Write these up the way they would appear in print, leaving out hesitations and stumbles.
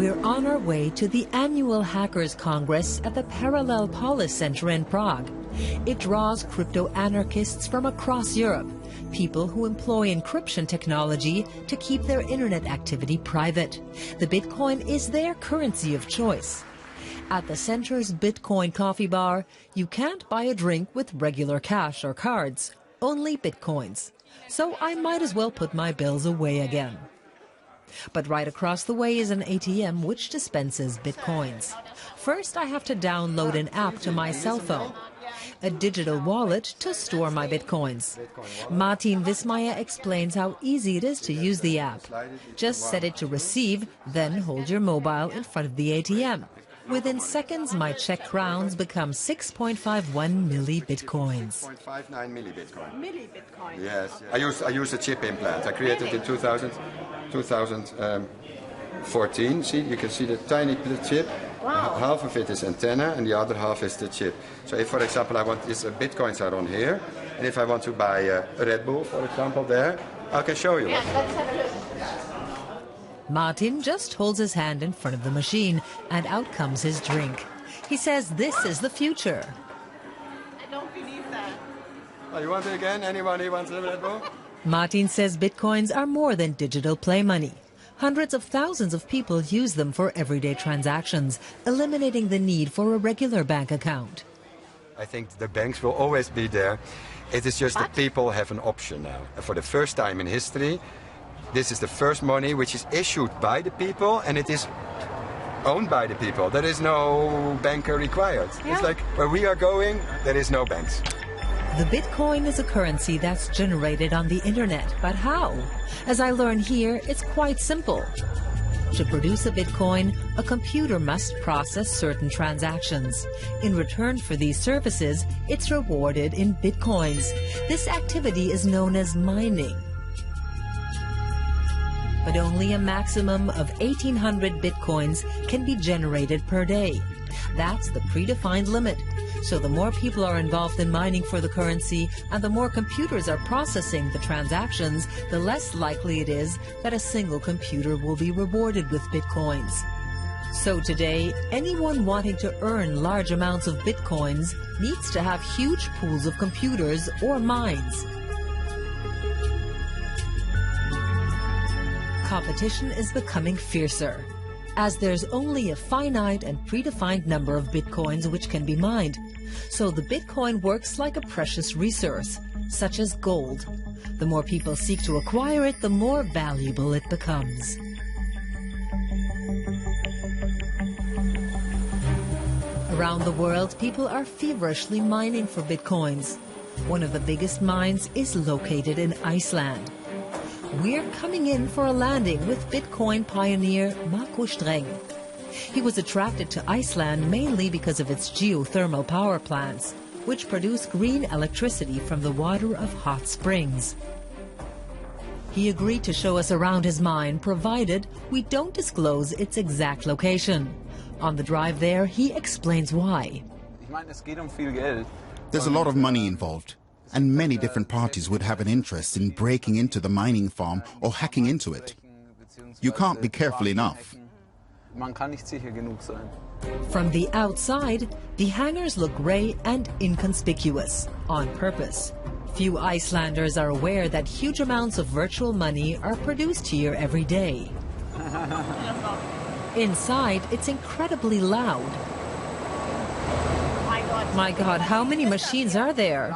We're on our way to the annual Hackers Congress at the Parallel Polis Center in Prague. It draws crypto-anarchists from across Europe, people who employ encryption technology to keep their internet activity private. The Bitcoin is their currency of choice. At the center's Bitcoin coffee bar, you can't buy a drink with regular cash or cards, only Bitcoins. So I might as well put my bills away again. But right across the way is an ATM which dispenses Bitcoins. First, I have to download an app to my cell phone, a digital wallet to store my Bitcoins. Martin Wismeier explains how easy it is to use the app. Just set it to receive, then hold your mobile in front of the ATM. Within seconds, my Czech crowns become 6.51 milli-Bitcoins. 6.59 milli-Bitcoin. Milli-Bitcoin? Yes. I use a chip implant. I created it in 2014. See, you can see the tiny little chip. Wow. Half of it is antenna and the other half is the chip. So if, for example, I want these Bitcoins are on here, and if I want to buy a Red Bull, for example, there, I can show you. Yeah, let's have a look. Martin just holds his hand in front of the machine, and out comes his drink. He says this is the future. I don't believe that. Oh, you want it again? Anybody wants a Red Bull? Martin says Bitcoins are more than digital play money. Hundreds of thousands of people use them for everyday transactions, eliminating the need for a regular bank account. I think the banks will always be there. It is just that people have an option now. For the first time in history, this is the first money which is issued by the people and it is owned by the people. There is no banker required. Yeah. It's like where we are going, there is no banks. The Bitcoin is a currency that's generated on the internet, but how? As I learn here, it's quite simple. To produce a Bitcoin, a computer must process certain transactions. In return for these services, it's rewarded in Bitcoins. This activity is known as mining. But only a maximum of 1,800 Bitcoins can be generated per day. That's the predefined limit. So the more people are involved in mining for the currency and the more computers are processing the transactions, the less likely it is that a single computer will be rewarded with Bitcoins. So today, anyone wanting to earn large amounts of Bitcoins needs to have huge pools of computers or mines. Competition is becoming fiercer, as there's only a finite and predefined number of Bitcoins which can be mined. So the Bitcoin works like a precious resource, such as gold. The more people seek to acquire it, the more valuable it becomes. Around the world, people are feverishly mining for Bitcoins. One of the biggest mines is located in Iceland. We're coming in for a landing with Bitcoin pioneer Marco Streng. He was attracted to Iceland mainly because of its geothermal power plants, which produce green electricity from the water of hot springs. He agreed to show us around his mine, provided we don't disclose its exact location. On the drive there, he explains why. There's a lot of money involved, and many different parties would have an interest in breaking into the mining farm or hacking into it. You can't be careful enough. From the outside, the hangars look grey and inconspicuous, on purpose. Few Icelanders are aware that huge amounts of virtual money are produced here every day. Inside, it's incredibly loud. My God, how many machines are there?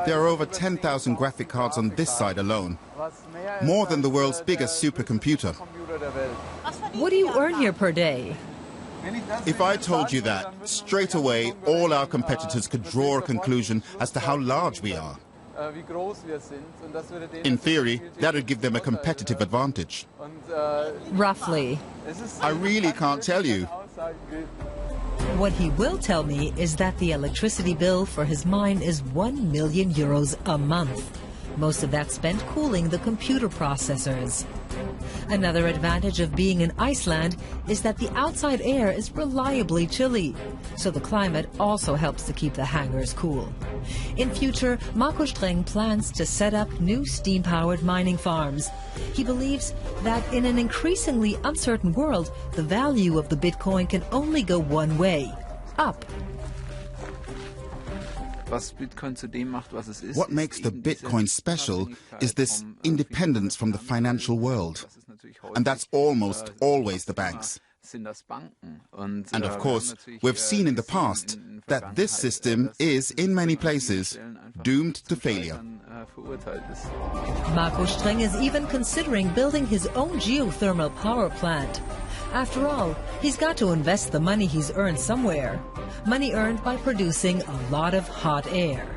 There are over 10,000 graphic cards on this side alone, more than the world's biggest supercomputer. What do you earn here per day? If I told you that, straight away all our competitors could draw a conclusion as to how large we are. In theory, that would give them a competitive advantage. Roughly. I really can't tell you. What he will tell me is that the electricity bill for his mine is €1 million a month. Most of that spent cooling the computer processors. Another advantage of being in Iceland is that the outside air is reliably chilly, so the climate also helps to keep the hangars cool. In future, Markustreng plans to set up new steam-powered mining farms. He believes that in an increasingly uncertain world, the value of the Bitcoin can only go one way, up. What makes the Bitcoin special is this independence from the financial world. And that's almost always the banks. And of course, we've seen in the past that this system is, in many places, doomed to failure. Markustreng is even considering building his own geothermal power plant. After all, he's got to invest the money he's earned somewhere. Money earned by producing a lot of hot air.